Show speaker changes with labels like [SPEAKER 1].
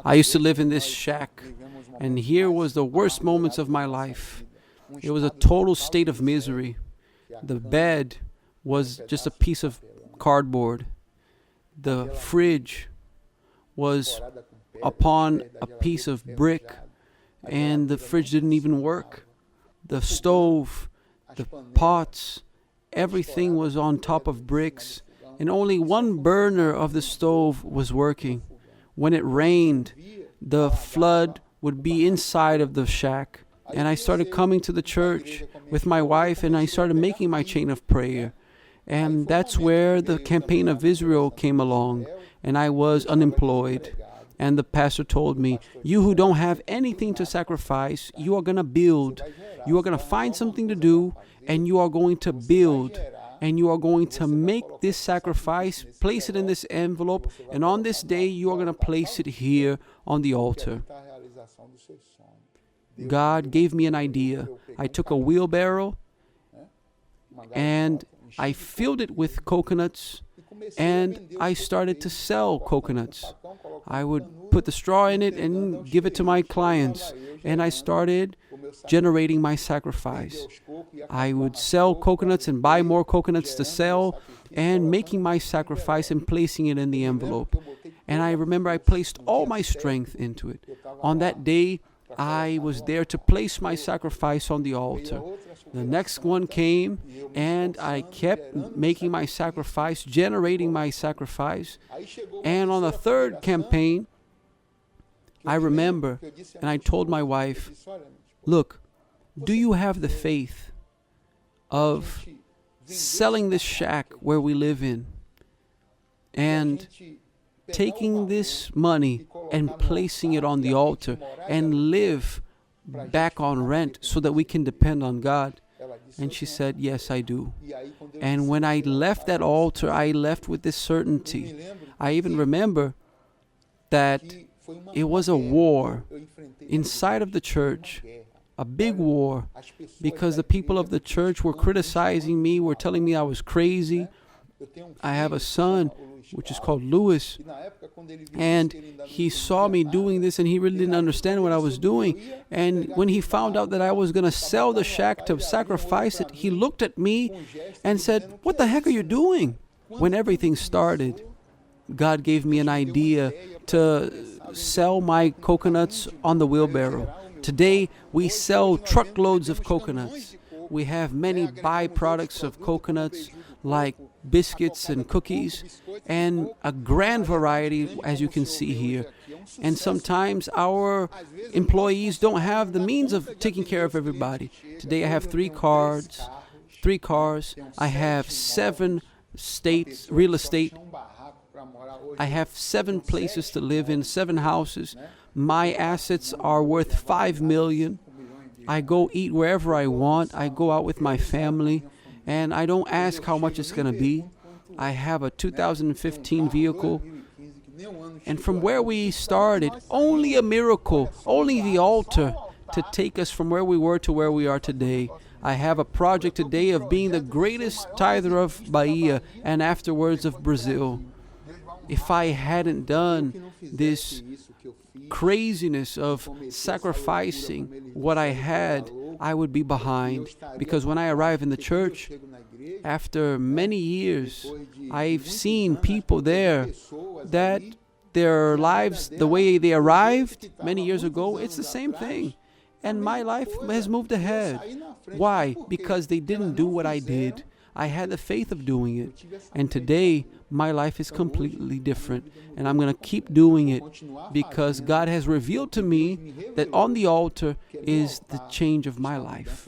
[SPEAKER 1] I used to live in this shack, and here was the worst moments of my life. It was a total state of misery. The bed was just a piece of cardboard. The fridge was upon a piece of brick, and the fridge didn't even work. The stove, the pots, everything was on top of bricks, and only one burner of the stove was working. When it rained, the flood would be inside of the shack. And I started coming to the church with my wife, and I started making my chain of prayer. And that's where the campaign of Israel came along, and I was unemployed. And the pastor told me, you who don't have anything to sacrifice, you are going to build. You are going to find something to do, and you are going to build. And you are going to make this sacrifice, place it in this envelope, and on this day you are going to place it here on the altar. God gave me an idea. I took a wheelbarrow and I filled it with coconuts, and I started to sell coconuts. I would put the straw in it and give it to my clients, and I started generating my sacrifice. I would sell coconuts and buy more coconuts to sell, and making my sacrifice and placing it in the envelope. And I remember I placed all my strength into it. On that day, I was there to place my sacrifice on the altar. The next one came, and I kept making my sacrifice, generating my sacrifice. And on the third campaign, I remember, and I told my wife, look, do you have the faith of selling this shack where we live in and taking this money and placing it on the altar and live back on rent so that we can depend on God? And she said, yes, I do. And when I left that altar, I left with this certainty. I even remember that it was a war inside of the church, a big war, because the people of the church were criticizing me, were telling me I was crazy. I have a son, which is called Louis, and he saw me doing this, and he really didn't understand what I was doing. And when he found out that I was going to sell the shack to sacrifice it, he looked at me and said, what the heck are you doing? When everything started, God gave me an idea to sell my coconuts on the wheelbarrow. Today, we sell truckloads of coconuts. We have many byproducts of coconuts, like biscuits and cookies, and a grand variety, as you can see here. And sometimes our employees don't have the means of taking care of everybody. Today I have three cars. I have 7 real estate. I have 7 places to live in, 7 houses. My assets are worth $5 million. I go eat wherever I want. I go out with my family, and I don't ask how much it's going to be. I have a 2015 vehicle. And from where we started, only a miracle, only the altar to take us from where we were to where we are today. I have a project today of being the greatest tither of Bahia and afterwards of Brazil. If I hadn't done this craziness of sacrificing what I had, I would be behind. Because when I arrive in the church, after many years, I've seen people there that their lives, the way they arrived many years ago, it's the same thing. And my life has moved ahead. Why? Because they didn't do what I did. I had the faith of doing it. And today, my life is completely different. And I'm going to keep doing it because God has revealed to me that on the altar is the change of my life.